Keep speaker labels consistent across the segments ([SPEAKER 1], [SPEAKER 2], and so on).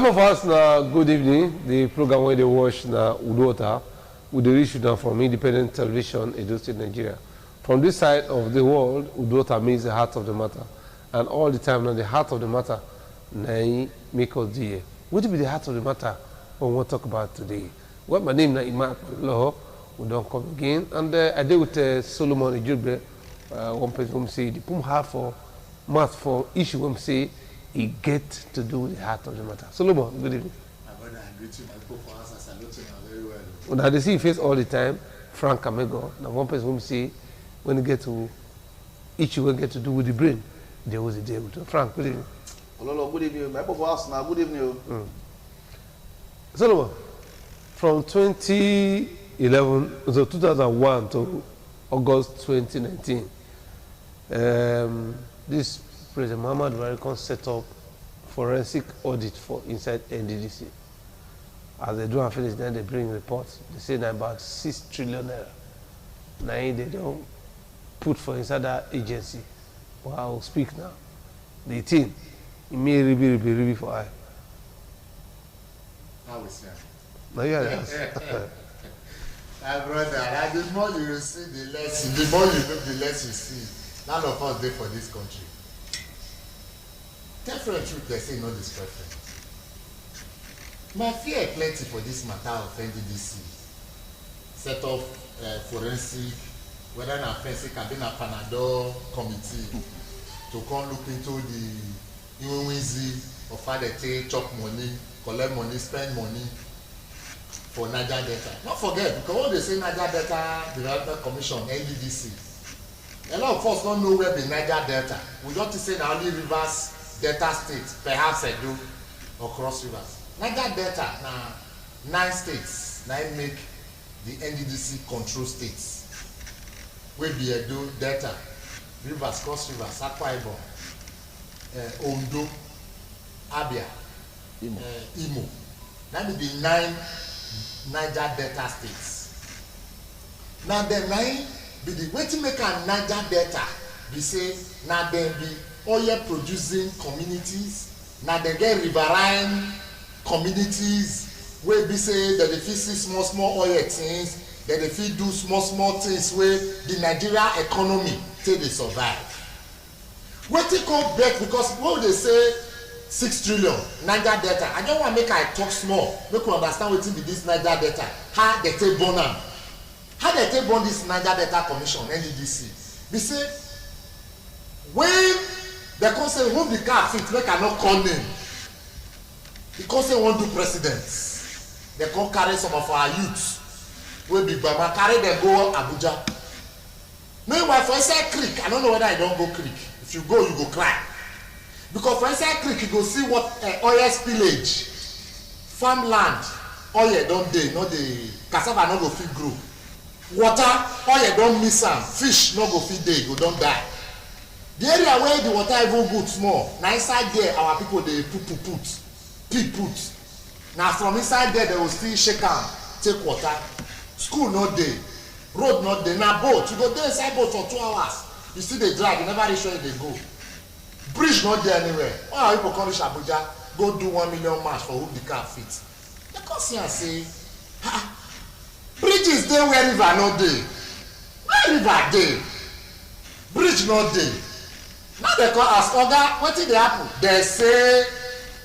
[SPEAKER 1] My of us now, good evening. The program where they watch now UDUOTA with the reach now from independent television Edo State, Nigeria. From this side of the world, UDUOTA means the heart of the matter. And all the time now the heart of the matter now make us dear. What will be the heart of the matter we want to talk about today? Well, my name is Iman Law. We don't come again. And I deal with Solomon Ejube, one person who say the PUM have for math for issue when say he get to do with the heart of the matter. Solomon, good evening.
[SPEAKER 2] My brother, I greet you. My people for us, I salute you very well.
[SPEAKER 1] Now they see face all the time. Frank Amego, now one person who say when you get to issue when get to do with the brain, there was a day with Frank. Good evening.
[SPEAKER 3] Hello, good evening. My people for us now. Good evening.
[SPEAKER 1] Solomon, from 2011, so 2001 to August 2019, this President Muhammad Buhari set up forensic audit for inside NDDC. As they do and finish, then they bring reports. They say that about 6 trillion naira. Now they don't put for inside that agency. Well, I will speak now. The thing, it may really for I.
[SPEAKER 2] How is it?
[SPEAKER 1] Now you are the
[SPEAKER 2] My brother, and the more you see, the less, the more you look, the less you see. None of us there for this country. Tell for the truth, they say no this preference. My fear plenty for this matter of NDDC. Set up forensic, whether an offensive can be a Panadol committee to come look into the easy of how they take chop money, collect money, spend money for Niger Delta. Not forget, because when they say Niger Delta Development Commission, NDDC, a lot of us don't know where the Niger Delta. We don't say now only Rivers Delta State, perhaps Edo or Cross Rivers. Niger Delta now 9 states, 9 make the NDDC control states. Wey be Edo Delta, Rivers, Cross Rivers, Akwa Ibom, Ondo, Abia, Imo. That be the 9 Niger Delta states. Now the 9 be the way to make a Niger Delta be say now dem be oil producing communities. Now they get riverine communities wey be say that they fit see small oil things, that they fit do small things wey the Nigeria economy till they survive. Wetin come back because when they say 6 trillion Niger Delta, I just want make I talk small, make we understand wetin be this Niger Delta, how they take born am, how they take born this Niger Delta Commission NDDC. Be say when they come say who the car fit make I no call name, because they wan do president, they come carry some of our youths wey be gbama carry them go Abuja. Meanwhile for inside creek, I don't know whether I don go creek. If you go, you go cry, because for inside creek you go see what oil spillage, farmland oil don dey, no dey, cassava no go fit grow, water oil don miss am, fish no go fit dey, go don die. The area where the water even good small, na inside there our people dey put. Na from inside there they will still shake am take water. School no dey, road no dey, na boat you go dey inside boat for 2 hours, you still dey drag, you never reach where you dey go. Bridge no dey anywhere. Why people come reach Abuja go do 1 million march for who the car fit? They come see am say bridges dey where river no dey. Where river dey, bridge no dey. Now they call ask oga wetin dey happen, they say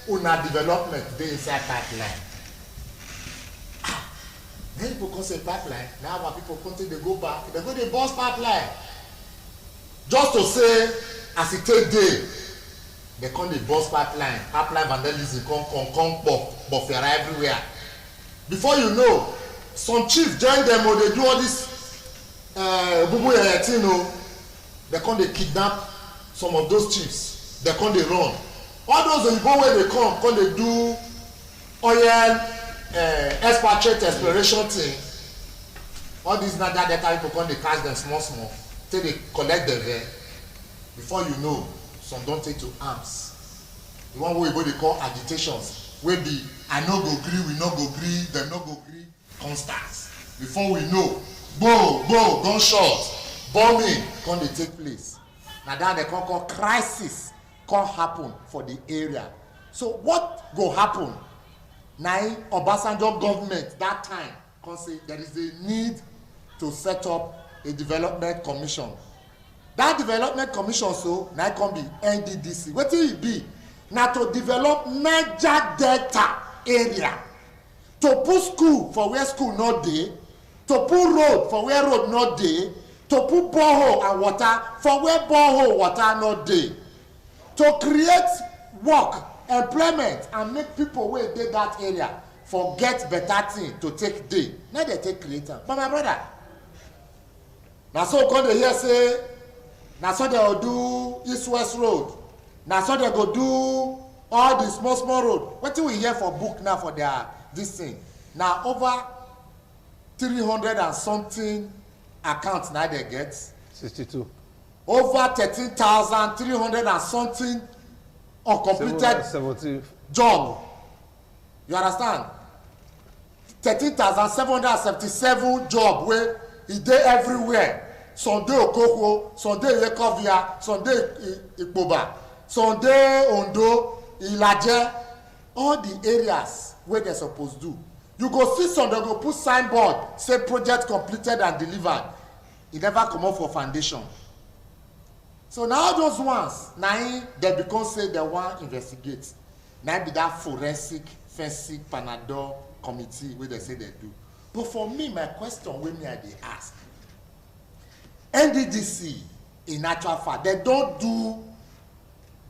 [SPEAKER 2] una development dey inside pipeline. Then people come say pipeline, now our people come take dey go back, they go dey burst pipeline just to say as e take dey, they come dey burst pipeline vandalism come bofera everywhere. Before you know, some chief join them or they do all this bubu yeye thing o, they come dey kidnap some of those chiefs, they come dey run. All those oyibo wey dey come dey do oil expatriate exploration thing. All these Niger Delta people come dey catch them small till they collect them there. Before you know, some don take to arms. The one wey oyibo dey call agitations, wey be I no go gree, we no go gree, dem no go gree, constant. Before we know, gunshot, bombing come dey take place. Na that they call crisis come happen for the area. So what go happen? Now Obasanjo government that time can say there is a need to set up a development commission. That development commission so now can be NDDC. What will it be? Now to develop Niger Delta area, to put school for where school not dey, to put road for where road not dey, to put borehole and water for where borehole water not dey, to create work, employment, and make people wey dey that area for get better thing to take day. Now they take create am. But my brother, na so come dey hear say na so they go do east-west road, na so they go do all the small road. Wetin we hear for book now for their this thing? Na over 300 and something accounts now they get.
[SPEAKER 1] 62.
[SPEAKER 2] Over 13,300 and something uncompleted
[SPEAKER 1] 70.
[SPEAKER 2] job. You understand? 13,777 job where e dey everywhere. Some dey Okoko, some dey Yekovia, some dey Ikpoba, some dey Ondo, Ilaje, all the areas where they supposed do. You go see some, they go put signboard say project completed and delivered. E never come up for foundation. So now those ones, now they become say they want investigate. Now be that forensic panadol committee where they say they do. But for me, my question when me I dey ask, NDDC in actual fact, they don't do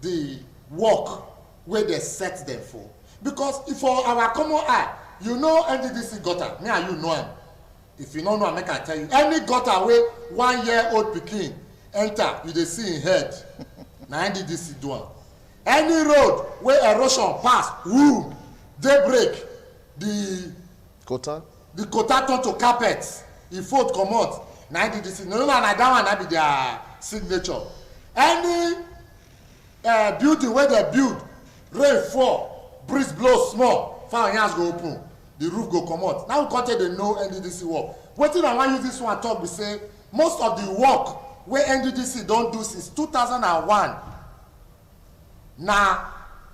[SPEAKER 2] the work where they set them for. Because if for our common eye, you know NDDC gutter, me and you know him. If you don't know, I can tell you. Any gutter where 1 year old pikin enter, you dey see in head. Na NDDC do am. Any road where erosion pass, woo, daybreak, the
[SPEAKER 3] Quota
[SPEAKER 2] turn to carpet, e fold comot. Na NDDC. No, that one na be their signature. Any building where they build, rain fall, breeze blow small, fire yansh go open, the roof go comot. Now we come tell them no NDDC work. Wetin I wan use this one talk be say most of the work wey NDDC don do since 2001 na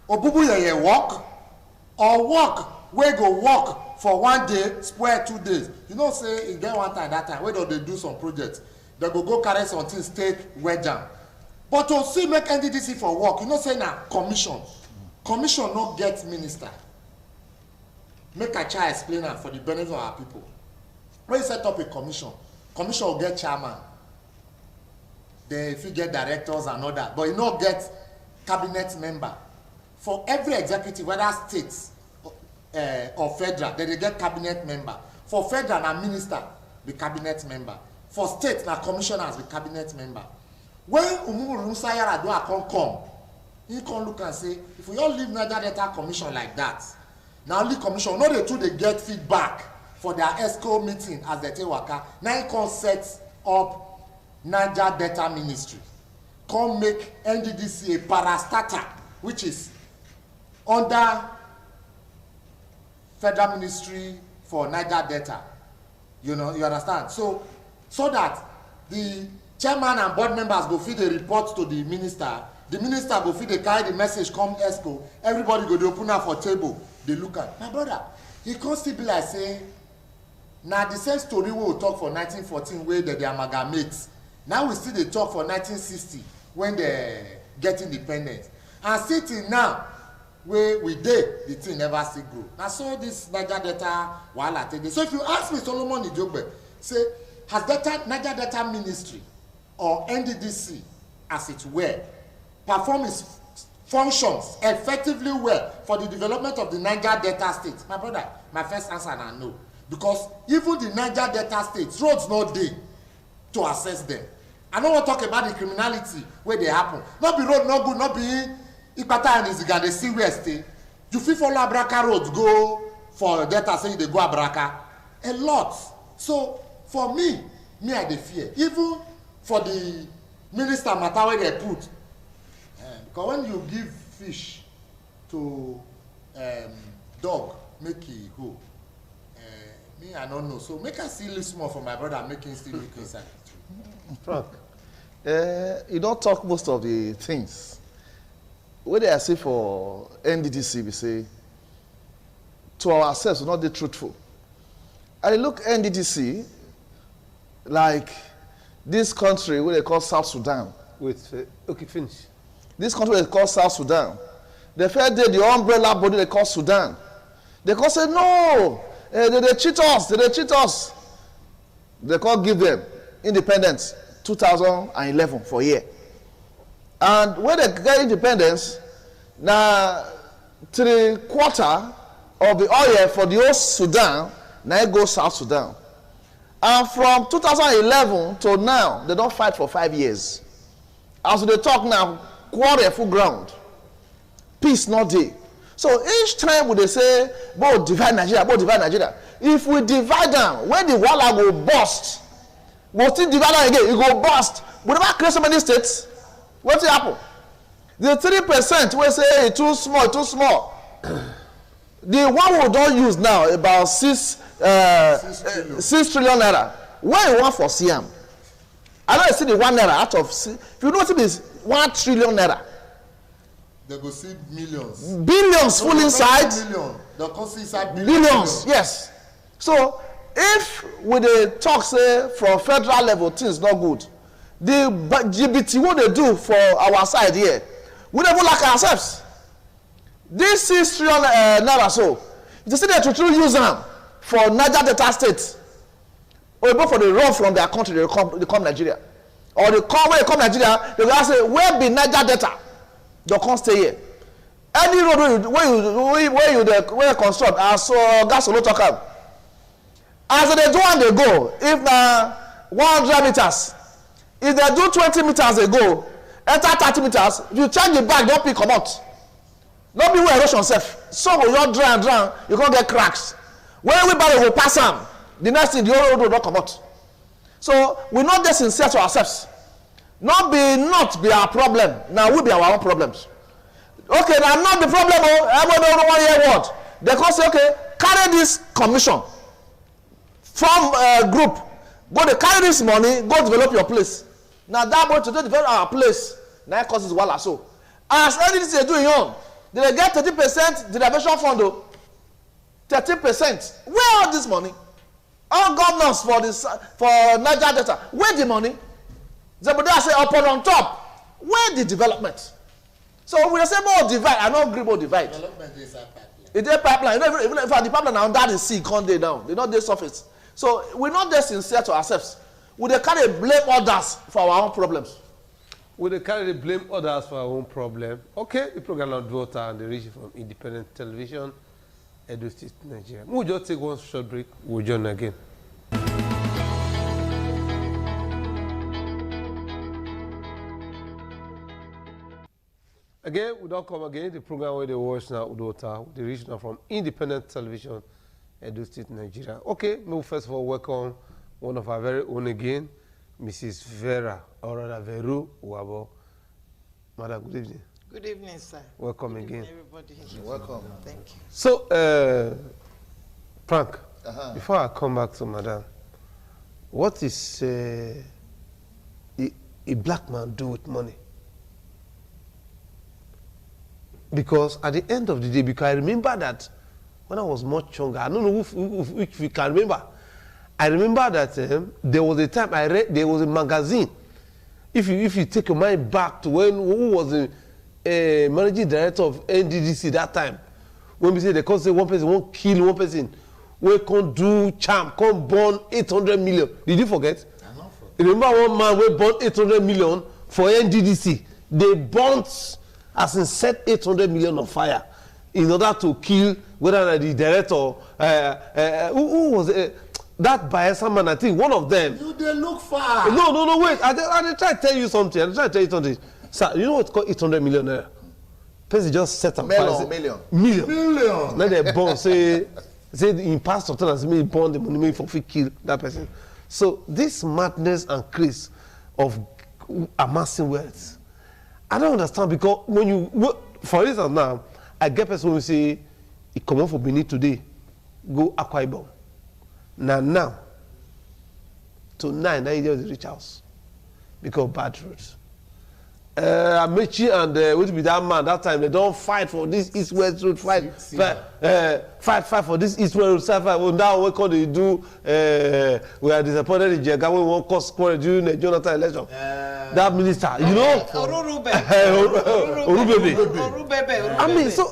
[SPEAKER 2] obubuyeye work or work wey go work for 1 day spoil 2 days. You know say e get one time that time wey dem dey do some project, dem go carry some things take wedge am. But to see make NDDC for work, you know say na commission. Commission no get minister. Make I try explain am for the benefit of our people. When you set up a commission, commission will get chairman. Then if you get directors and all that, but you no get cabinet member. For every executive, whether states or federal, they get cabinet member. For federal, na minister be cabinet member. For state, na commissioners be cabinet member. When Umuru Musa Yar'Adua come, he come look and say, if we all leave Niger Delta Commission like that, now only commission, no they too they get feedback for their ESCO meeting as they take waka. Now he come set up Niger Delta Ministry. Come make NDDC a parastatal, which is under Federal Ministry for Niger Delta. You know, you understand? So that the chairman and board members go feed a report to the minister go feed the carry the message come ESCO, everybody go dey open am for table, they look at. My brother, e come still be like say na the same story wey we talk for 1914 wey dey amalgamate. Now we still dey talk for 1960 when they get independence. And still till now wey we dey, the thing never still grow. Na so this Niger Delta wahala take dey. So if you ask me, Solomon Ijogbe, say has Niger Delta Ministry or NDDC as it were perform its functions effectively well for the development of the Niger Delta state? My brother, my first answer na no. Because even the Niger Delta states, roads no dey to access them. I no wan talk about the criminality wey dey happen. No be road no good, no be Ikpata and Izigan dey see where stay. You fit follow Abraka road go for Delta, say you dey go Abraka. A lot. So for me I dey fear. Even for the minister matter wey they put. Because when you give fish to dog, make e go. Me, I don't know. So make I still look small for my brother, make him still look inside.
[SPEAKER 3] Frank, you don't talk most of the things. what I say for NDDC, we say, to ourselves, we're not the truthful. I look NDDC like this country where they call South Sudan.
[SPEAKER 1] Wait, okay, finish.
[SPEAKER 3] This country they call South Sudan. The first day, the umbrella body they call Sudan. They call say, no, they cheat us, they cheat us. They call give them independence 2011 for a year. And when they get independence, now 3/4 of the oil for the whole Sudan, now it goes South Sudan. And from 2011 to now, they don't fight for 5 years. As they talk now, quarrel full ground. Peace not there. So each time when they say, "Bo divide Nigeria, bo divide Nigeria," if we divide them, when the wall go burst, we'll still divide them again. It go burst. We never create so many states. What will happen? The 3% we say it's too small, too small. The one we don't use now about 6 trillion naira. Where you want for Siam? I don't see the 1 naira out of. If you don't see this 1 trillion naira.
[SPEAKER 2] They go see millions.
[SPEAKER 3] Billions full inside.
[SPEAKER 2] Million. They go see inside
[SPEAKER 3] Billions, yes. So if we dey talk say from federal level things not good, the GBT what they do for our side here, we never like ourselves. This 6 trillion naira so, you see they to use them for Niger Delta State, or go for the run from their country, they come Nigeria, or they come when they come Nigeria, they go say where be Niger Delta. You can't stay here. Any road where you construct, as gas will talk about. As they do and they go, if na 100 meters, if they do 20 meters, they go. Enter 30 meters. If you change the bag, don't pick come out. Don't be where erosion safe. So when you drown, you can't get cracks. When everybody will pass them, the next thing the whole road will not come out. So we're not just sincere to ourselves. Not be our problem. Now we be our own problems. Okay, now not the problem. Everybody don't want to hear what. They can say, okay, carry this commission from a group. Go to carry this money, go develop your place. Now that way to develop our place, now it causes wala so. As NDDC is doing on, they get 30% derivation fund though. 30%. Where all this money? All governors for Niger Delta. Where the money? Zebediah say upon on top. Where the development? So we say more divide. I don't agree more divide.
[SPEAKER 2] Development is a pipeline.
[SPEAKER 3] It's a pipeline. Even if the pipeline now under the sea, can't they down? They not the surface. So we're not just sincere to ourselves. We they carry blame others for our own problems.
[SPEAKER 1] We they carry blame others for our own problem. Okay, the program on UDUOTA and the region from Independent Television, Edo State, Nigeria. We'll just take one short break. We'll join again. Again, we don't come again. The program where they watch now, UDUOTA, the regional from Independent Television, Edo State, Nigeria. Okay, we first of all welcome one of our very own again, Mrs. Vera, or rather Veru Uwabo. Madam, good evening.
[SPEAKER 4] Good evening, sir.
[SPEAKER 1] Welcome
[SPEAKER 4] good
[SPEAKER 1] again.
[SPEAKER 4] Evening, everybody.
[SPEAKER 3] You're welcome.
[SPEAKER 4] Thank you.
[SPEAKER 1] So, Frank, before I come back to Madam, what is a black man do with money? Because at the end of the day, because I remember that when I was much younger, I don't know if you can remember. I remember that there was a time I read, there was a magazine. If you take your mind back to when, who was the managing director of NDDC that time, when we say they can't say one person won't kill one person, we can't do charm, can't burn 800 million. Did you forget?
[SPEAKER 2] I not forget.
[SPEAKER 1] Remember one man we burned 800 million for NDDC. They burnt, as in set 800 million on fire in order to kill whether the director, who was that Bayelsa man, I think one of them.
[SPEAKER 2] You they look far.
[SPEAKER 1] No, wait. I try to tell you something. Sir, you know what's called 800 million naira? Person just set up
[SPEAKER 3] Million.
[SPEAKER 1] Then they born, say in past of time, me born the money for kill that person. So this madness and craze of amassing wealth, I don't understand, because when you, for instance now, I get person who say, he come out for Benin today, go Akwa Ibom. Now, to 9 years the rich house, because of bad roads. Amechi and what be that man that time they don't fight for this east-west road fight for this east-west road fight. Well, now what they do? We are disappointed in Jega. We won't cause quarrel during the Jonathan election. That minister, you know, Orubebe. I mean, so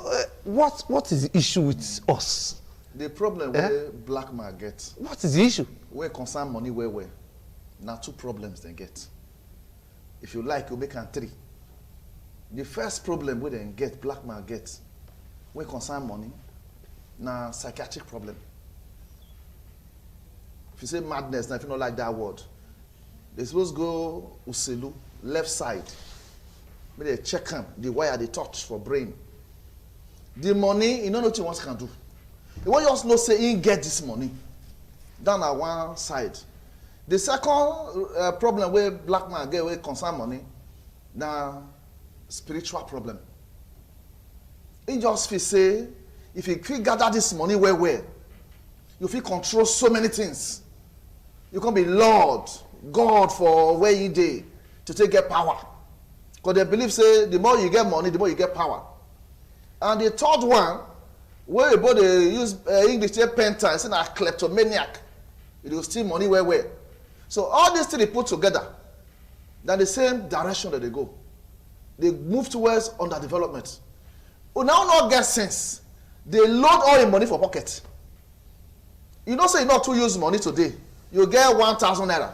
[SPEAKER 1] what is the issue with us?
[SPEAKER 3] The problem where black man get.
[SPEAKER 1] What is the issue?
[SPEAKER 3] Where concern money where? Now 2 problems they get. If you like, you make them 3. The first problem we then get, black man gets, when concern money, now psychiatric problem. If you say madness, now if you don't like that word, they supposed to go Uselu, left side. Maybe they check them, the wire they touch for brain. The money, you don't know what you want can do. You want just know say he get this money. Down at one side. The second problem where black man get where concern money, now spiritual problem. He just feel say, if you gather this money where, you feel control so many things. You can be Lord, God for where you dey to take get power. Because they believe say the more you get money, the more you get power. And the third one, where both they use English say penta, it's a kleptomaniac. It will steal money where. So all these things they put together, they're the same direction that they go. They move towards underdevelopment. Who now not get sense. They load all the money for pocket. You don't say you not to use money today. You get 1,000 naira.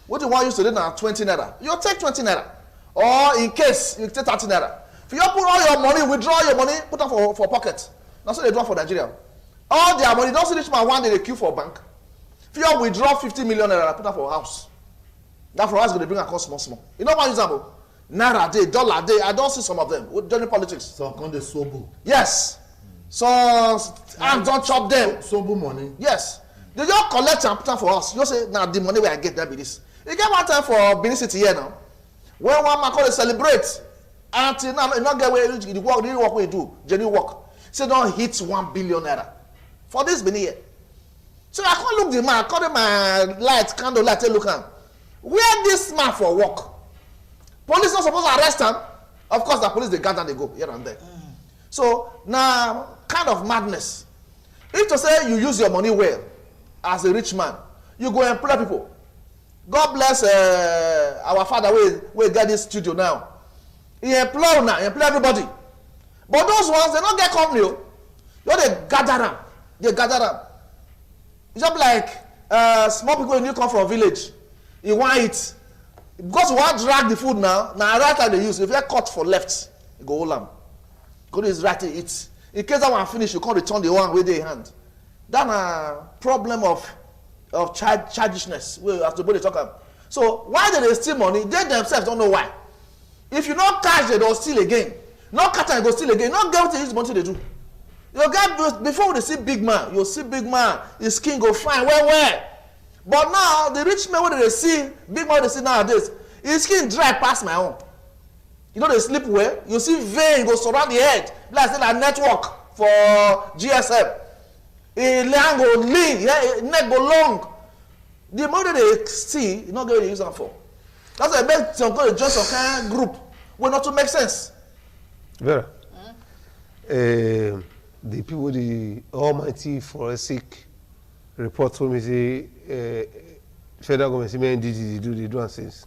[SPEAKER 3] What you want to use today now 20 naira. You take 20 naira. Or in case you take 30 naira. If you put all your money, withdraw your money, put them for pocket. That's what they do for Nigeria. All their money, don't see this man one day they queue for bank. If you withdraw 50 million naira, put that for a house. That for us going to bring a cost small. You know what example? Naira day, dollar day. I don't see some of them with during politics.
[SPEAKER 2] So come the sobu.
[SPEAKER 3] Yes. So I don't chop them.
[SPEAKER 2] Sobu money.
[SPEAKER 3] Yes. They just collect and put them for us. You say now the money where I get that be this. You get one time for Benin City here now. When one man call it celebrate. Until now, you not get where the work, the work we do, genuine work. Say don't hit 1 billion naira for this Benin here. So I can't look the man, call him my light, candle light, look him. Where this man for work? Police not supposed to arrest him. Of course, the police they gather, they go here and there. So now, kind of madness. If to say you use your money well, as a rich man, you go employ people. God bless our father, we get this studio now. He employ now, he employ everybody. But those ones, they don't get company. You know, they gather them. They gather them. It's just like small people when you come from a village, you want it. Because you want to drag the food now right time they use. If you cut for left, you go hold them. Go to his right to eat. In case that one finish, you can't return the one with their hand. That's a problem of childishness. We have to put it talk about. So why they steal money? They themselves don't know why. If you not catch, they don't steal again. Not catch and go steal again. Not get what they use money they do. You get before they see big man, you see big man, his skin go fine, where. But now the rich man what they see, big man they see nowadays, his skin dry past my own. You know they sleep well. You see vein go surround the head, like a network for GSM. A leg go lean, neck go long. The money they see, you not get what they use them for. That's why I bet some go join some kind of group will not to make sense.
[SPEAKER 1] Vera. The people, the almighty forensic report told me say federal government say NDT they do and things.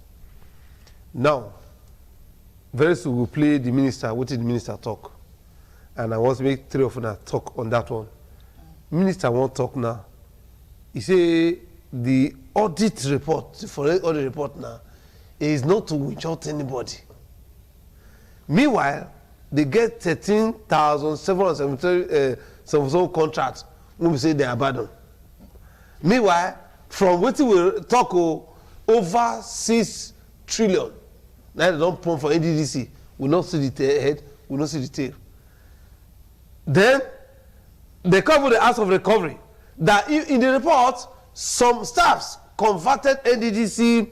[SPEAKER 1] Now, very soon we'll play the minister, what did the minister talk? And I want to make 3 of them talk on that one. Minister won't talk now. He say the audit report, the forensic audit report now, is not to witch out anybody. Meanwhile, they get 13,770 contracts when we say they abandon. Meanwhile, from what we talk over 6 trillion, now they don't pump for NDDC. We not see the head, we not see the tail. Then they come with the House of Recovery that in the report, some staffs converted NDDC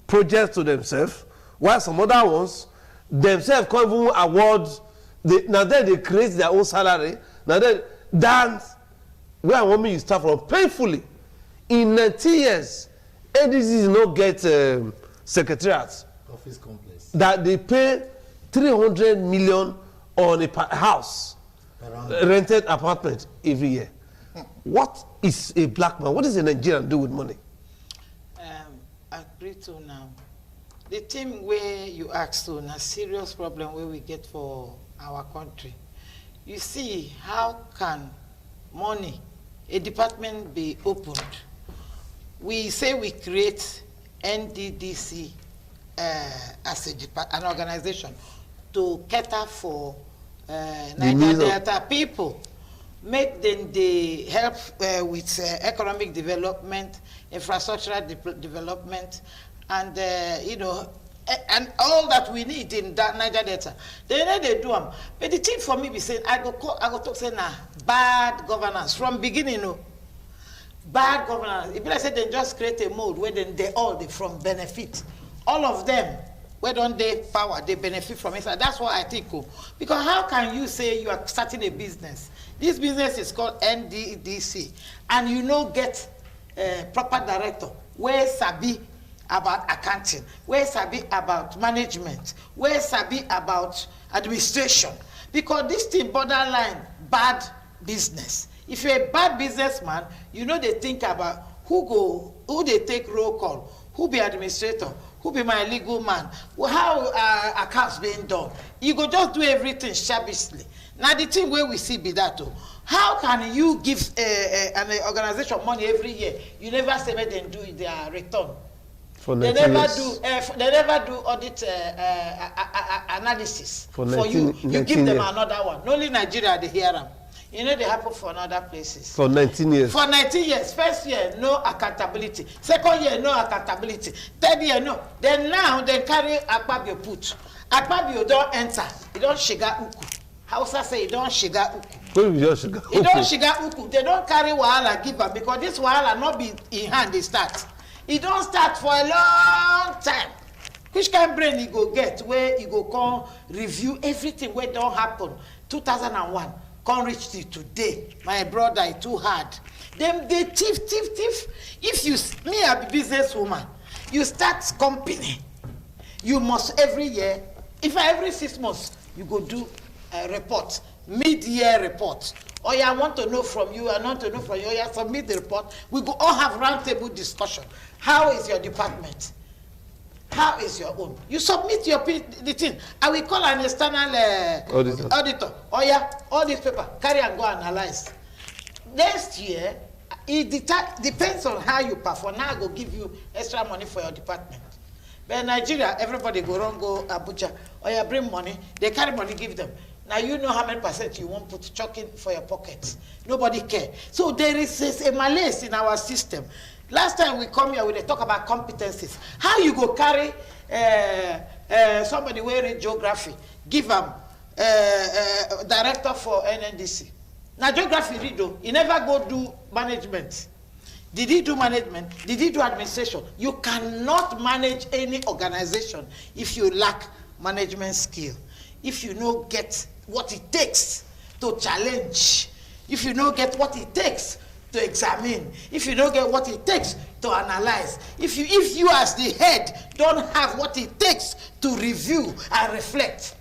[SPEAKER 1] projects to themselves, while some other ones themselves can't even award. Now then they create their own salary. Now then, that's where I want me to start from. Painfully, in 19 years, NDC not get secretariats.
[SPEAKER 2] office complex.
[SPEAKER 1] That they pay 300 million on a house, rented apartment every year. What is a black man? What does a Nigerian do with money?
[SPEAKER 4] I agree to now. The thing where you ask to a serious problem where we get for our country. You see, how can money, a department be opened? We say we create NDDC as an organization to cater for Niger Delta people. Make them they help with economic development, infrastructural development, and you know, and all that we need in that Niger Delta. They do them. But the thing for me be saying, I go talk say na bad governance from beginning. No, bad governance. If I say they just create a mode where then they from benefit, all of them. Where don't they power? They benefit from it. That's what I think. Because how can you say you are starting a business? This business is called NDDC, and you know get a proper director. Where sabi about accounting? Where sabi about management? Where sabi about administration? Because this thing borderline bad business. If you're a bad businessman, you know they think about who they take roll call, who be administrator, who be my legal man, how accounts being done. You go just do everything shabbishly. Now the thing where we see be that too. How can you give an organization money every year? You never say where they do their return. They never do audit analysis for you. You give them another one. Only Nigeria they hear them. You know they happen for other places. For 19 years. For 19 years. First year, no accountability. Second year, no accountability. Third year, no. Then now, they carry Akpabio put. Akpabio don't enter. He don't shiga uku. Hausa say he don't shiga uku. He don't shiga uku. They don't carry wahala give her because this wahala not be in hand they start. He don't start for a long time. Which kind of brain he go get where he go come review everything where don't happen. 2001. Can't reach till today. My brother is too hard. Them they thief. If you me a businesswoman, you start company. You must every year, if every 6 months, you go do a report, mid-year report. Or I want to know from you, I want to know from you, you submit the report. We go all have roundtable discussion. How is your department? How is your own? You submit your the thing. I will call an external auditor. Oh yeah, all this paper, carry and go analyze. Next year, it depends on how you perform. Now I go give you extra money for your department. But in Nigeria, everybody go Abuja. Oh yeah, bring money. They carry money, give them. Now you know how many percent you won't put chucking for your pockets. Nobody care. So there is a malaise in our system. Last time we come here, we talk about competencies. How you go carry somebody wearing geography, give them director for NNDC. Now geography read though, he never go do management. Did he do management? Did he do administration? You cannot manage any organization if you lack management skill. If you don't get what it takes to challenge. If you don't get what it takes to examine, if you don't get what it takes to analyze, if you as the head don't have what it takes to review and reflect,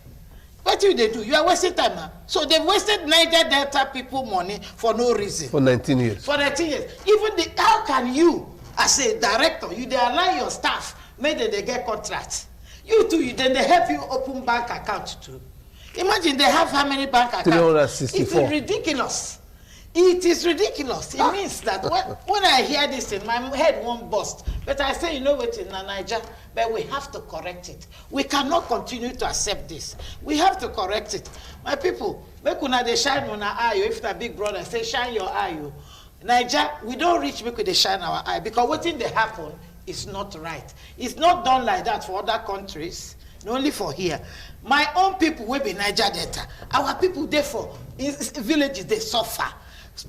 [SPEAKER 4] what do they do? You are wasting time now. So they've wasted Niger Delta people money for no reason. For 19 years. For 19 years. Even how can you, as a director, you they allow your staff, maybe they get contracts. You too, then they help you open bank account too. Imagine they have how many bank accounts? 364. It is ridiculous. It is ridiculous. It means that when I hear this thing, my head won't burst. But I say, you know what, in Niger, but we have to correct it. We cannot continue to accept this. We have to correct it. My people, make una they shine on our eye. If the big brother say, shine your eye. Niger, we don't reach make they shine our eye because what thing they happen is not right. It's not done like that for other countries. Only for here. My own people will be Niger Delta. Our people, therefore, in villages, they suffer.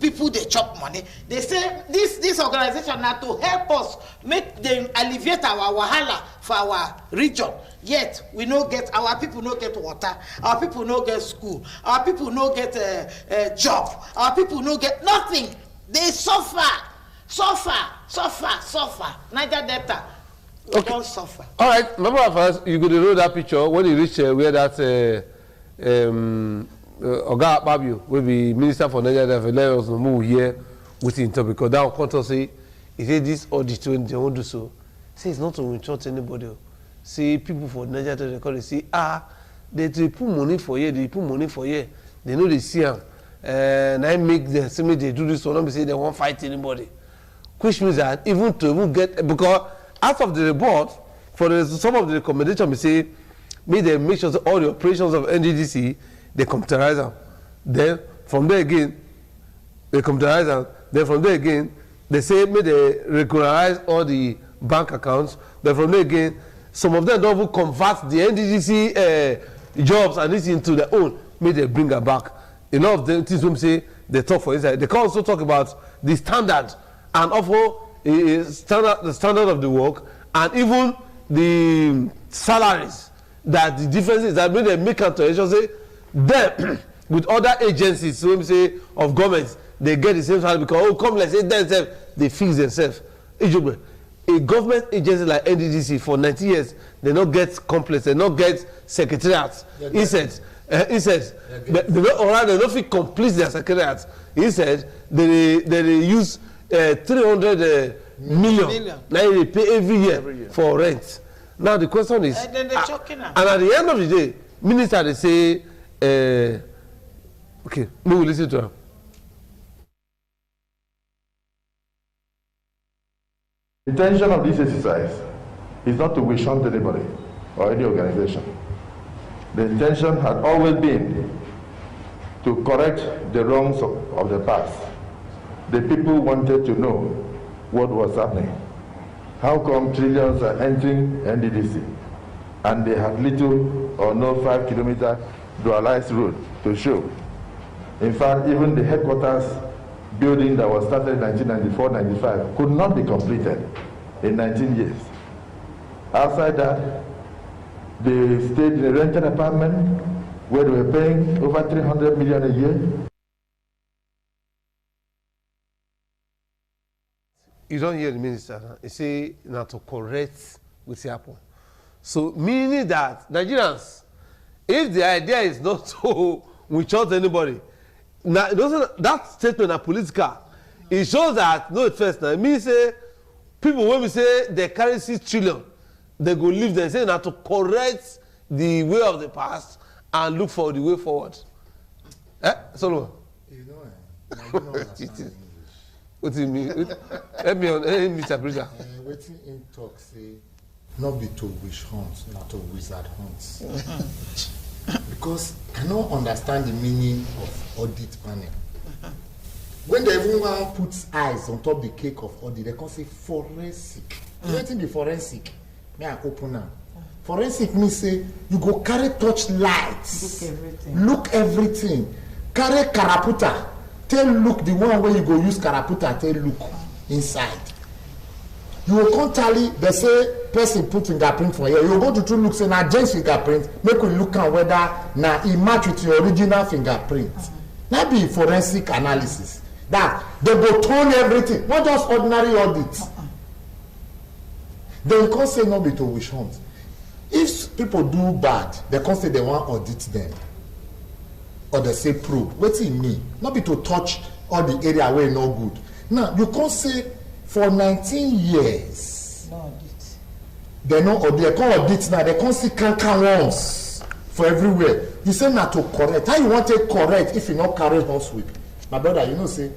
[SPEAKER 4] People, they chop money. They say this organization now to help us make them alleviate our wahala for our region. Yet, we no get, our people no get water. Our people no get school. Our people no get a job. Our people no get nothing. They suffer. Niger Delta. Okay. Don't suffer.
[SPEAKER 1] All right, remember at first, you go to roll that picture when you reach where that Oga Babio will be Minister for Nigeria for let us move here with him because that will come to say, he said this audit when they won't do so. Say it's not to insult anybody. See people for Nigeria to record, they say, they put money for here, they know they see them. And I make them say me they do this one, not say they won't fight anybody. Which means that even get, because out of the report, for some of the recommendation, we say, they make sure that all the operations of NDDC, they computerize them. Then, from there again, they computerize them. Then from there again, they say, they regularize all the bank accounts. Then from there again, some of them don't even convert the NDDC jobs and this into their own. They bring her back. A lot of them things we say, they talk for inside. They can also talk about the standard and offer the standard of the work and even the salaries that the differences that when they make a transaction say them with other agencies so we say of government they get the same salary because come let's say themselves they fix themselves. A government agency like NDDC for 90 years they not get complex, they not get secretariats. He said they don't fit complete their secretariats. He said they use 300 million. Now they pay every year for rent. Now the question is, and at the end of the day, minister they say, okay, we will listen to her.
[SPEAKER 5] The intention of this exercise is not to wish hunt anybody or any organization. The intention had always been to correct the wrongs of the past. The people wanted to know what was happening. How come trillions are entering NDDC and they have little or no 5-kilometer dualized road to show? In fact, even the headquarters building that was started in 1994-95 could not be completed in 19 years. Outside that, they stayed in a rented apartment where they were paying over 300 million a year.
[SPEAKER 1] You don't hear the minister. He say now to correct with Apple. So meaning that Nigerians, if the idea is not to withhold anybody, now that statement is political. It shows that no first now. Me say people when we say they carry 6 trillion, they go leave them say now to correct the way of the past and look for the way forward. Solomon.
[SPEAKER 2] You know, I don't understand English.
[SPEAKER 1] What do you mean? Let me Mr. Preacher.
[SPEAKER 2] Waiting in talk say, not be to wish hunt, not to wizard hunt. Because I don't understand the meaning of audit panel. When everyone puts eyes on top the cake of audit, they can say forensic. Waiting the forensic. May I open now? Forensic means say you go carry touch lights, look everything, carry karaputa. Tell look the one where you go use karaputa, tell look inside. You will come tally, they say person put fingerprint for here. You go to look, say now James fingerprint, make we look at whether now it match with your original fingerprint. That be forensic analysis. That they go turn everything, not just ordinary audit. They can't say no be to wish hunt. If people do bad, they can't say they want audit them. Or they say probe. What's it mean? Not be to touch all the area where no good. Now, you can't say for 19 years.
[SPEAKER 4] No audit.
[SPEAKER 2] They no audit. They can't audit now. They can't see cancer ones for everywhere. You say not to correct. How you want to correct if you not carry horse whip? My brother, you know, say,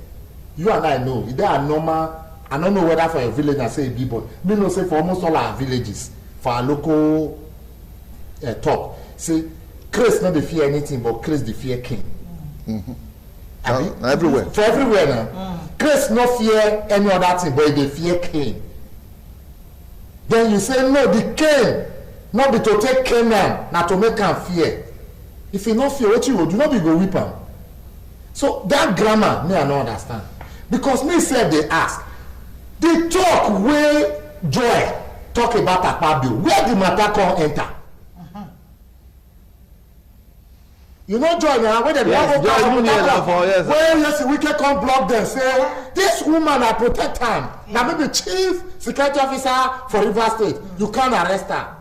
[SPEAKER 2] you and I know, if they are normal, I don't know whether for a village I say a big boy. Me know say for almost all our villages, for our local talk, say, Christ not the fear anything, but Christ the fear king.
[SPEAKER 3] Everywhere.
[SPEAKER 2] For everywhere now. Christ not fear any other thing, but they fear king. Then you say, no, the king, not be to take Canaan, not to make him fear. If he not fear, what you will do, not be go whip him. So that grammar, me I don't understand. Because me said they ask, the talk where Joy talk about Akpabio, where the matter come enter? You know join now when they
[SPEAKER 1] yes,
[SPEAKER 2] yes, we can come block them. Say this woman I protect her. Now maybe chief security officer for River State. You can't arrest her.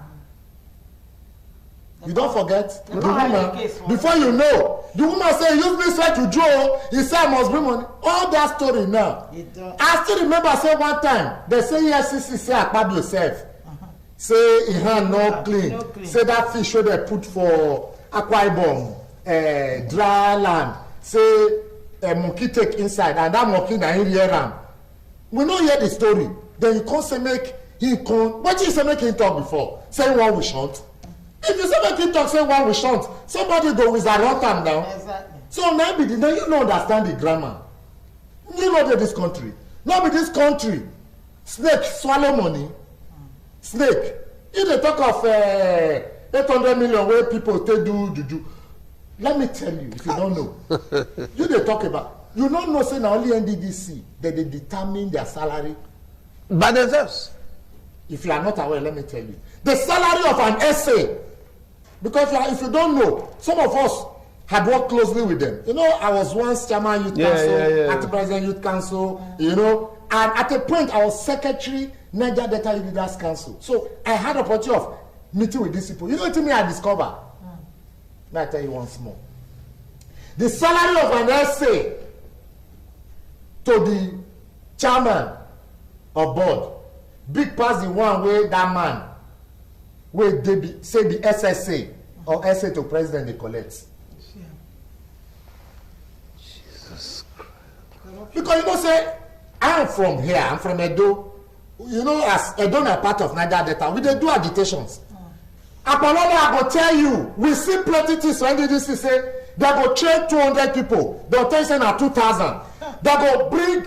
[SPEAKER 2] You don't forget the woman. Before you know, the woman say use me sweat to draw. He say I must bring money. All that story now. I still remember say one time they say EFCC say Akpabio yourself. Say he hand no clean. Say that fish wey they put for Akwa Ibom dry land. Say monkey take inside and that monkey na him hear am. We no hear the story. Then you come say make him come. What you say make him talk before? Say one we shunt. If you say make him talk say one we shunt, somebody go with a rotten now.
[SPEAKER 4] Exactly.
[SPEAKER 2] So now you don't understand the grammar. You know that this country. Not be this country. Snake swallow money. Snake. If they talk of 800 million where people take do juju. Let me tell you, if you don't know. You they talk about. You don't know say now only NDDC that they determine their salary
[SPEAKER 3] by themselves.
[SPEAKER 2] If you are not aware, let me tell you. The salary of an essay. Because if you don't know, some of us had worked closely with them. You know, I was once chairman youth council, acting president youth council, you know, and at a point I was secretary Niger Delta Leaders Council. So I had opportunity of meeting with these people. You know what I discovered? Let me tell you once more. The salary of an essay to the chairman of board big pass the one where that man where they be, say the SSA or essay to president they collect.
[SPEAKER 1] Jesus Christ.
[SPEAKER 2] Because you know say I'm from here, I'm from Edo. You know, as Edo na part of Niger Delta, we dey do agitations. Apollonia, I go tell you, we see plenty things when NDDC say they go train 200 people, the attention are 2,000. They go bring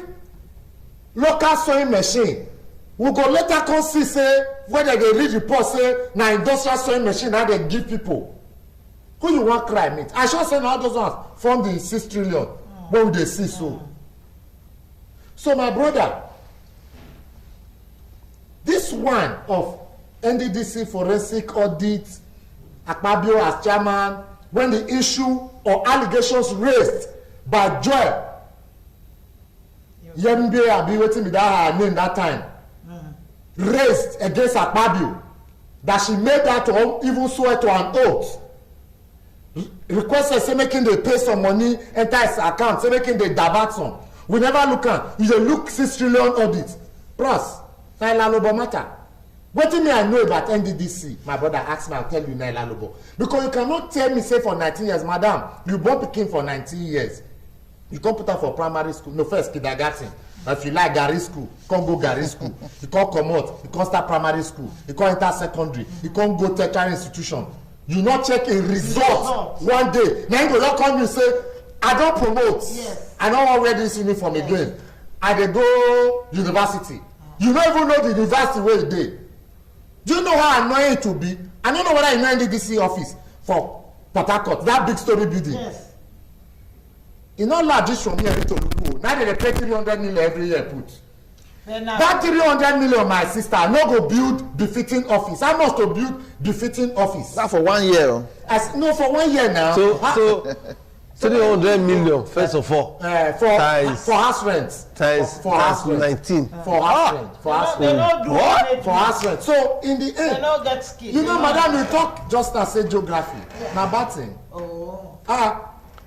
[SPEAKER 2] local sewing machine. We go later come see say when they read report say na industrial sewing machine now they give people. Who you want cry meet? I sure say now those ones from the 6 trillion. What would they see so? So my brother, this one of NDDC forensic audit, Akpabio as chairman, when the issue or allegations raised by Joy Yembe Abi waiting with that her name that time, raised against Akpabio, that she made that to even swear to an oath, requested say making they pay some money, enter his account, say making they divert some. We never look at, you dey look 6 trillion audit. Plus, Naila Lobo matter. What do me I know about NDDC? My brother asked me, I'll tell you Naila Lobo. Because you cannot tell me, say for 19 years, madam, you born Pikin for 19 years. You can't put her for primary school. No, first kindergarten. If you like Gary school, you can't go Gary school. You can't come out. You can't start primary school. You can't enter secondary. You can't go tertiary institution. You not check a result one day. Now you go come you say, I don't promote. Yes. I don't want to wear this uniform again. I dey go university. You don't even know the university where you dey. Do you know how annoying it will be? I don't know whether you know NDDC office for Port Harcourt, that big story building. Yes. You know, like this from here to Lugu. Now they pay 300 million every year put. That 300 million, my sister, no go build befitting office. I must to build befitting office.
[SPEAKER 3] That for 1 year.
[SPEAKER 2] No, for 1 year now.
[SPEAKER 1] So 300 million first of all.
[SPEAKER 2] For house rent.
[SPEAKER 1] For house 19.
[SPEAKER 2] For house rent. For house rent. What? For house rent. So in the end,
[SPEAKER 4] they don't get skills.
[SPEAKER 2] You know, madam, you talk just as say geography. Now bad thing.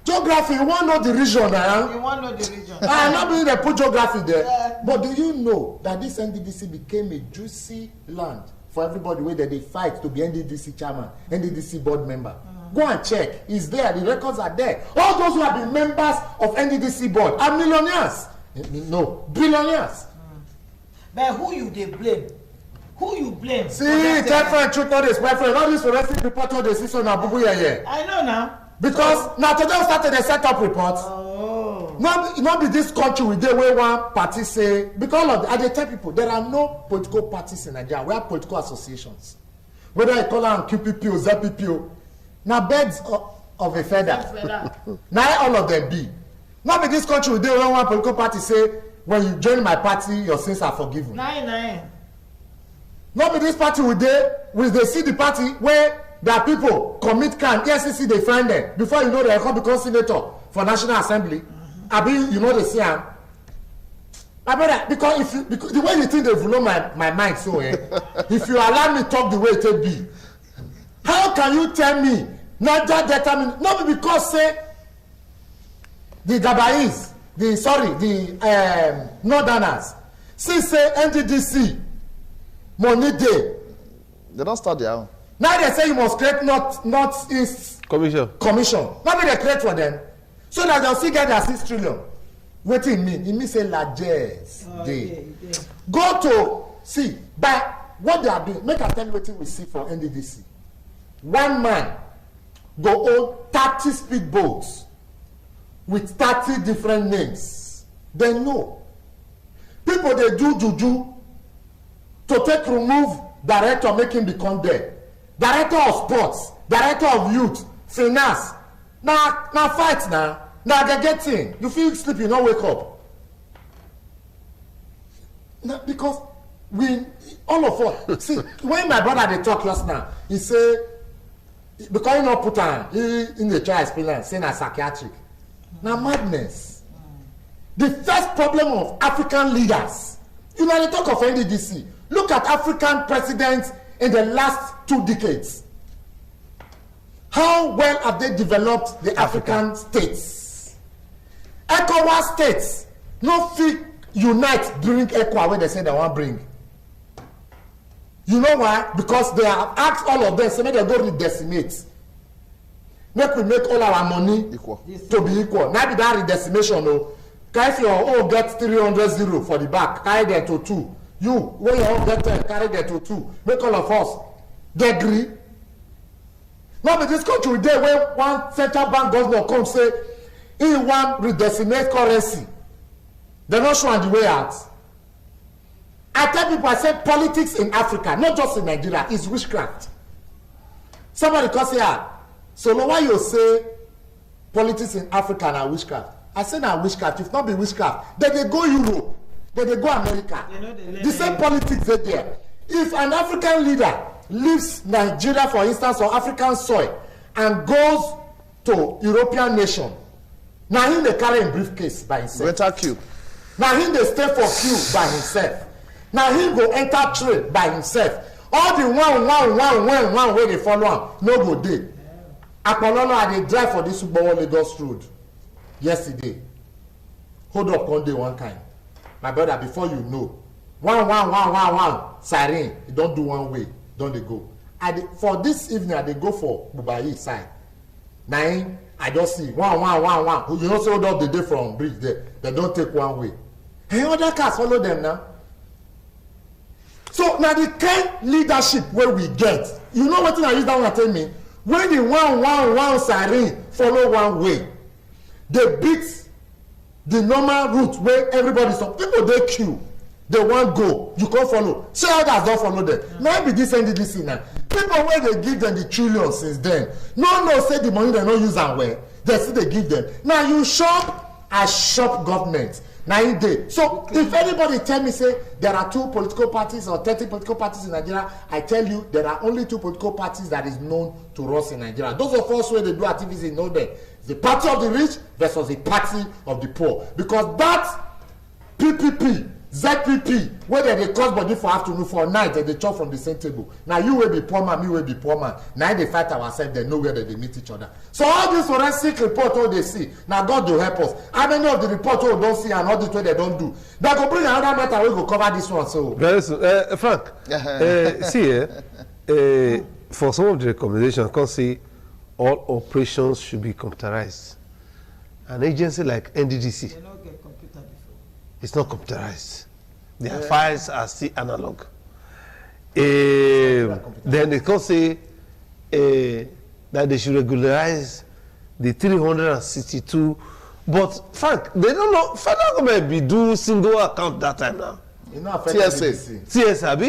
[SPEAKER 2] Geography, you want to know the region,
[SPEAKER 4] You want to know the region.
[SPEAKER 2] I'm not being they put geography there. But do you know that this NDDC became a juicy land for everybody where they fight to be NDDC chairman, NDDC board member? Go and check. It's there. The records are there. All those who have been members of NDDC board are millionaires. No, billionaires.
[SPEAKER 4] But who you they blame? Who you blame?
[SPEAKER 2] See, tell friend, truth not this, my friend. All this forensic report all they see so now, bubu yeah.
[SPEAKER 4] I know now.
[SPEAKER 2] Because now today we started a set up report. Not be this country we dey where one party say, because of I dey tell people there are no political parties in Nigeria. We have political associations. Whether you call them QPP or ZPP, now birds of a feather. Now all of them be. Not be this country we dey where one political party say, when you join my party, your sins are forgiven.
[SPEAKER 4] Nine.
[SPEAKER 2] Not be this party we dey see the party where that people commit crime, EFCC they find them. Before you know they come become senator for National Assembly. I mean, you know they see them. My brother, because the way you think they blow my mind so, if you allow me talk the way it be, how can you tell me not that determine? Not because say the Gabais, the Northerners, since say NDDC money day.
[SPEAKER 3] They don't start their own.
[SPEAKER 2] Now they say you must create North-East Commission. Now they create for them. So that they'll still get their 6 trillion. What it mean? It means say largesse. Go to see by what they are doing. Make I tell you what we see for NDDC. One man go own 30 speedboats with 30 different names. They know. People they do juju to take remove director, make him become dead. Director of sports, director of youth, finance. Now fight now. Now they get in. You feel sleep, you don't wake up. Now, because we all of us see when my brother they talk last now, he say because he not put on in the trial experience saying a psychiatric. Now madness. The first problem of African leaders, you know, they talk of NDDC. Look at African presidents in the last 2 decades. How well have they developed the African states? ECOWAS states no fit unite during ECOWAS when they say they want bring. You know why? Because they have asked all of them, so make they go redecimate. Make we make all our money equal to be equal. Now be that redecimation, no. If your own get 300 zero for the back, carry them to 2. You, when you all get 10, carry them to 2. Make all of us degree. Now, but this country today, when one central bank governor come say, he want redecimate currency, they're not showing the way out. I tell people, I say politics in Africa, not just in Nigeria, is witchcraft. Somebody can say, so why you say politics in Africa are witchcraft? I say now witchcraft. If not be witchcraft, then they go Europe, then they go America. The same politics they there. If an African leader leaves Nigeria, for instance, or African soil, and goes to European nation, now he they carry a briefcase by himself.
[SPEAKER 3] Rental queue.
[SPEAKER 2] Now he they stay for queue by himself. Now he go enter trade by himself. All the one where they follow him, no go dey. Apollo I dey drive for this Ubowo Lagos road yesterday. Hold up one day one kind. My brother, before you know, one siren, you don't do one way, don't they go. For this evening, I dey go for Bubayi side. 9, I just see one. You know, so hold up the day from bridge there. They don't take one way. And other cars follow them now. So now the kind leadership where we get, you know what I use that one to tell me? When the one siren follow one way, they beat the normal route where everybody stop. People they queue, they want go, you can't follow. See others don't follow them. Now be this NDDC now. People where they give them the trillions since then. No say the money they not use and where they still they give them. Now you shop as shop government. 9 days. So if anybody tell me say there are 2 political parties or 30 political parties in Nigeria, I tell you there are only 2 political parties that is known to us in Nigeria. Those of us where they do activities know them. The party of the rich versus the party of the poor. Because that PPP, ZPP, where they cost body for afternoon, for night, they chop from the same table. Now you will be poor man, me will be poor man. Now they fight ourselves, they know where they meet each other. So all this forensic report, all they see, now God will help us. How many of the reports all don't see and all this way they don't do? They go bring another matter, we go cover this one. So
[SPEAKER 1] very soon. Frank, see, for some of the recommendations, I can see all operations should be computerized. An agency like NDDC, it's not computerized. Their files are still analog. Then they can say that they should regularize the 362. But Frank, they don't know. Federal government be do single account that time now.
[SPEAKER 2] You know,
[SPEAKER 1] TSA, abi?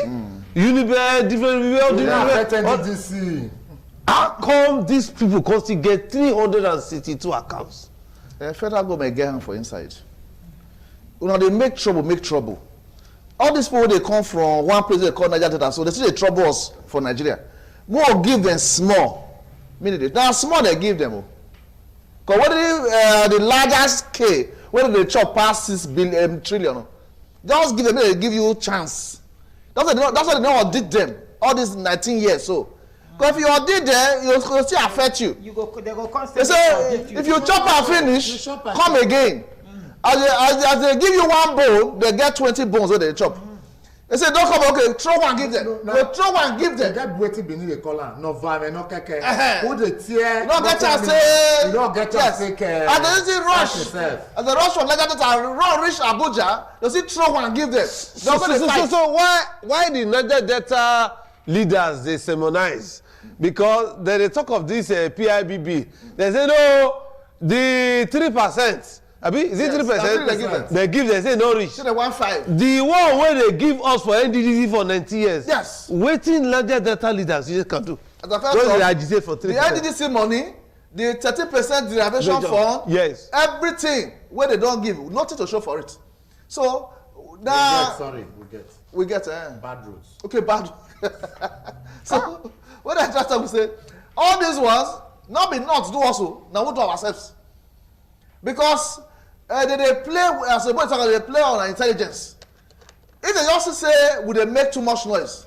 [SPEAKER 1] Unibear, different. How come these people can still get 362 accounts?
[SPEAKER 3] Federal government get hand for inside. You know, they make trouble. All these people, they come from one place they call Nigeria Delta, so they still they trouble us for Nigeria. we'll give them small. Meaning now small they give them. Because what the largest scale, whether they chop past 6 trillion, just give them, they give you chance. That's why they don't audit them all these 19 years. So, because if you audit them, you'll still affect you.
[SPEAKER 4] They go constantly.
[SPEAKER 3] They say if you chop and finish, come again. As they give you 1 bone, they get 20 bones when they chop. They say don't come, okay, throw one, give them. They throw one, give them.
[SPEAKER 2] That waiting beneath the collar, no vame, no keke. Who the tear?
[SPEAKER 3] You don't get chance say.
[SPEAKER 2] You don't get chance say.
[SPEAKER 3] And they see rush. As they rush from Lagos and run reach Abuja, they see throw one, give them.
[SPEAKER 1] So why the Niger Delta leaders they sermonize? Because they talk of this PIBB. They say no, the 3%. Abi, is it 3%? They give, they say no reach.
[SPEAKER 3] So they want 5.
[SPEAKER 1] The one where they give us for NDDC for 90 years.
[SPEAKER 3] Yes.
[SPEAKER 1] Waiting larger data leaders you just can do.
[SPEAKER 3] As a first
[SPEAKER 1] they agitate for 3%.
[SPEAKER 3] The NDDC money, the 30% derivation fund,
[SPEAKER 1] yes, everything
[SPEAKER 3] where they don't give, nothing to show for it. So now we get
[SPEAKER 2] bad roads.
[SPEAKER 3] Okay, bad. So what I just to say, all these ones not be not do also. Now we do ourselves because they play as a boy talk. They play on our intelligence. If they just say would they make too much noise,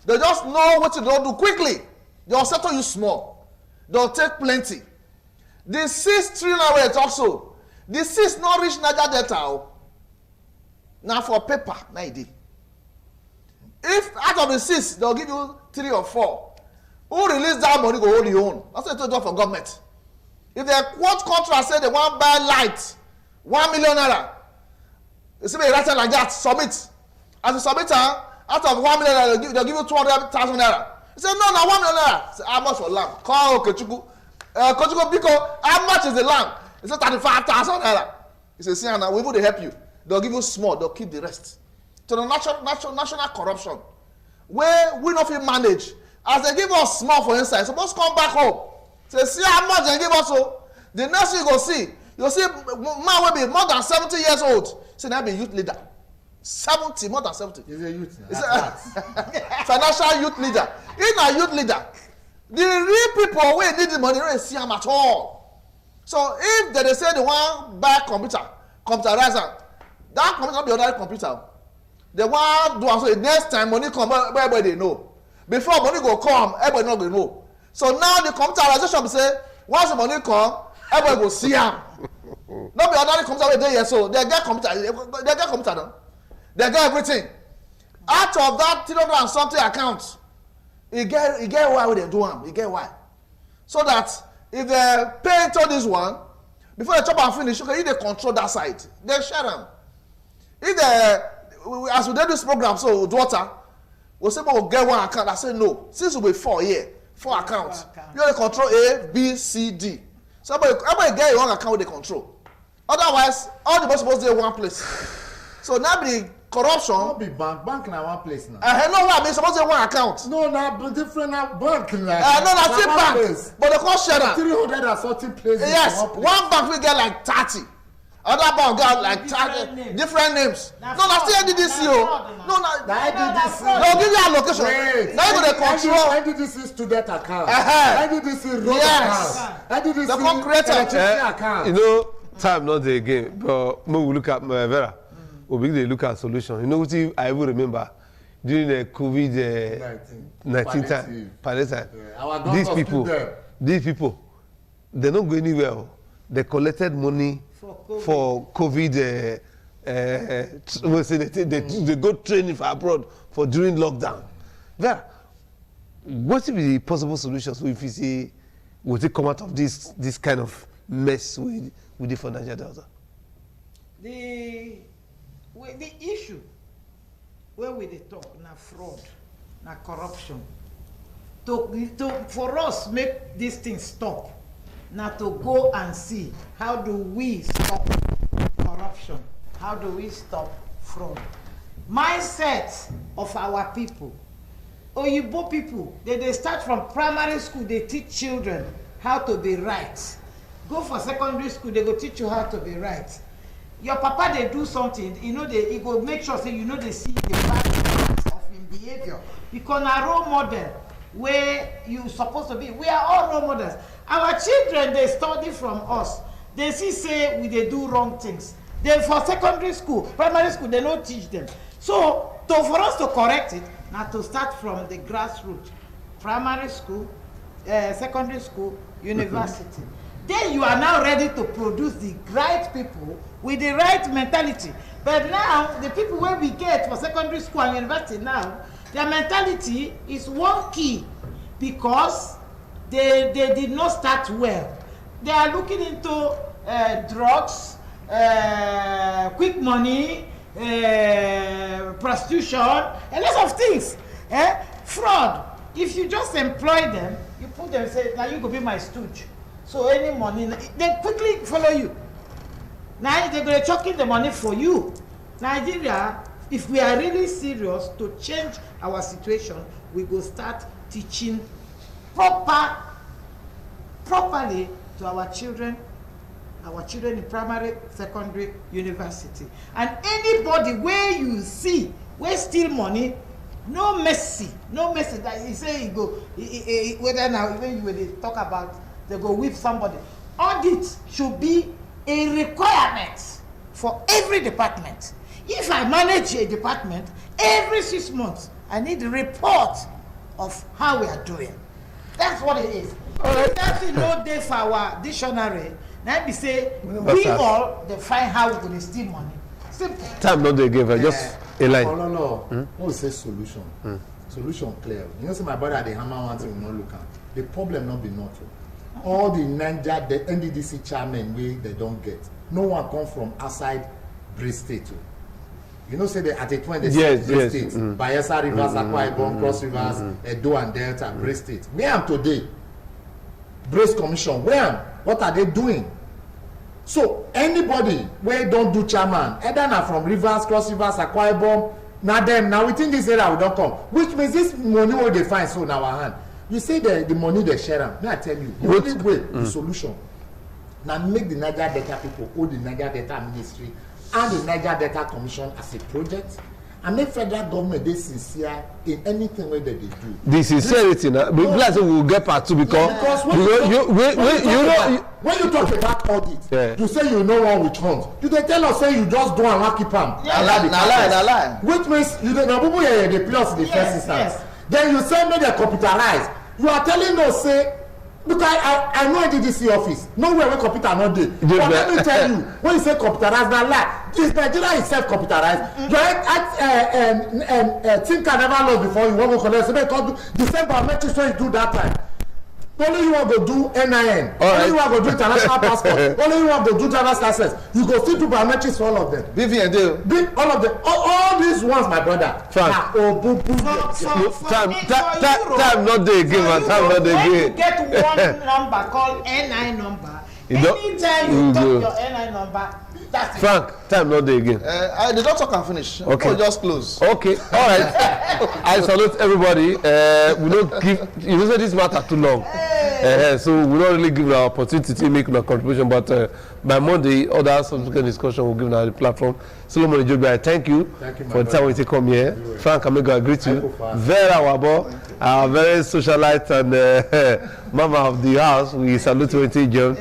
[SPEAKER 3] they just know what to do quickly. They'll settle you small. They'll take plenty. The 6 trillion rate also. The 6 not reach Niger Delta. Now for paper, 90. If out of the 6, they'll give you 3 or 4. Who release that money go hold your own? That's what they do for government. If they quote contract say they want buy light, 1 million naira. You see me write like that, submit. As you submit out of 1 million naira, they'll give you 200,000 naira. You say no, 1 million naira. Say how much for lamb? Call Kochuku. Kochuku Biko, how much is the lamb? He say 35,000 naira. He say see now we will help you. They'll give you small, they'll keep the rest. To the national corruption, where we not fit manage. As they give us small for inside, suppose come back home. Say see how much they give us. So the next thing you go see man will be more than 70 years old. Say now be youth leader. 70, more than 70.
[SPEAKER 2] He's a youth.
[SPEAKER 3] Financial youth leader. He's a youth leader. The real people wey need the money don't see him at all. So if they say they want buy computerizer, that computer be ordinary computer. They want do so the next time money come, everybody know. Before money go come, everybody not go know. So now the computerization say once the money come, everybody go see him. Not be ordinary computer wey dey here so they get computer, they get computer now. They get everything. Out of that 300 and something accounts, you get why they do them. You get why. So that if they pay into this one, before they chop and finish, okay, if they control that side, they share them. If they, as we did this program, so UDUOTA, we'll say, we'll get one account. I say no. Since we'll be 4 here, 4 accounts. You only control A, B, C, D. So everybody get your own account with the control. Otherwise, all the boys supposed to be in one place. So now the corruption.
[SPEAKER 2] Not be bank na one place now.
[SPEAKER 3] No, what I mean, supposed to be one account.
[SPEAKER 2] No, na different bank na.
[SPEAKER 3] No, na same bank,
[SPEAKER 2] place.
[SPEAKER 3] but they call share.
[SPEAKER 2] 340 places.
[SPEAKER 3] Yes, one bank we get like 30. Other bank get like 30 different names. No, na still NDDC o. No, na
[SPEAKER 2] NDDC.
[SPEAKER 3] No, give you allocation. Now you go dey control.
[SPEAKER 2] NDDC student account. NDDC road account. NDDC
[SPEAKER 3] they come create
[SPEAKER 2] electricity account.
[SPEAKER 1] You know, time not the again, but when we look at Vera. We begin to look at solution. You know what I will remember during the COVID-19 time.
[SPEAKER 2] Yeah.
[SPEAKER 1] These people, they don't go anywhere. They collected money for COVID. They go training for abroad for during lockdown. Vera, what will be the possible solutions if you see will it come out of this kind of mess with the financial Delta?
[SPEAKER 4] The issue where we dey talk na fraud, na corruption. For us make this thing stop, na to go and see how do we stop corruption, how do we stop fraud. Mindset of our people, Oyibo people, they start from primary school, they teach children how to be right. Go for secondary school, they go teach you how to be right. Your papa they do something, he go make sure say they see the bad of his behavior. Because a role model where you supposed to be. We are all role models. Our children, they study from us. They see say we they do wrong things. They for secondary school, primary school, they don't teach them. So for us to correct it, now to start from the grassroots, primary school, secondary school, university. Then you are now ready to produce the right people with the right mentality. But now, the people where we get for secondary school and university now, their mentality is wonky because they did not start well. They are looking into drugs, quick money, prostitution, a lot of things. Fraud. If you just employ them, you put them and say, now you go be my stooge. So any money, they quickly follow you. Now they're going to chuck in the money for you. Nigeria, if we are really serious to change our situation, we go start teaching properly to our children in primary, secondary, university. And anybody where you see, where steal money, no mercy. That he say he go, whether now even when they talk about, they go whip somebody. Audit should be a requirement for every department. If I manage a department, every 6 months, I need a report of how we are doing. That's what it is. That's no day for our dictionary. Now we say, we all define how we're going to steal money. Simple.
[SPEAKER 1] Time not they give her, just a line.
[SPEAKER 2] No. What we say solution? Solution clear. You know, say my brother, the hammer one thing we not look at. The problem not be nothing. All the Niger, the NDDC chairman, they don't get. No one come from outside Brest State. You know, say they at a point they say Brest State, Bayelsa Rivers, Akwa Ibom, Cross Rivers, Edo and Delta, Brest State. Where am today? Brest Commission. Where am? What are they doing? So anybody where don't do chairman, either now from Rivers, Cross Rivers, Akwa Ibom, now them now within this area we don't come. Which means this money will they find so in our hand. You say the money they share them. May I tell you, the only way, the solution. Now make the Niger Delta people hold the Niger Delta Ministry and the Niger Delta Commission as a project, and make federal government they sincere in anything where they do. The
[SPEAKER 1] sincerity, now, we will get part two because
[SPEAKER 2] when you talk about audit, you say you know one with funds. You they tell us say you just do and keep them.
[SPEAKER 3] Lie.
[SPEAKER 2] Which means you don't know who the plus in the first instance. Then you say make they computerize. You are telling us say. Because I know NDDC office. Nowhere where computer not there. But let me tell you, when you say computerized, that lie. This Nigeria itself computerized. You think I never lost before you want to collect. So because the same biometrics when you do that time. Only you want to do NIN. Only you want to do international passport. Only you want to do driver's license. You go still do biometrics for all of them.
[SPEAKER 3] BVN
[SPEAKER 2] all of them. All these ones, my brother.
[SPEAKER 1] Time not the game. Time not the game.
[SPEAKER 4] When you get one number called NI number, anytime you talk your NI number, that's it.
[SPEAKER 1] Frank, time not the again.
[SPEAKER 3] The doctor can finish.
[SPEAKER 1] Okay.
[SPEAKER 3] We'll just close.
[SPEAKER 1] Okay, all right. I salute everybody. We don't give, you know, this matter too long. So we don't really give our opportunity to make a contribution, but by Monday, other subsequent discussion will give the platform. Solomon Ejogbe, I thank you for the time we take come here. Frank Amego, I greet you. Very our very socialite and mama of the house. We salute you, John,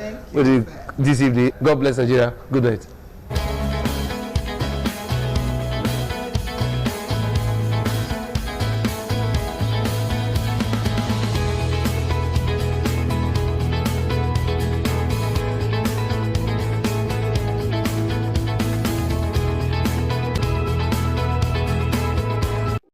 [SPEAKER 1] this evening. God bless Nigeria. Good night.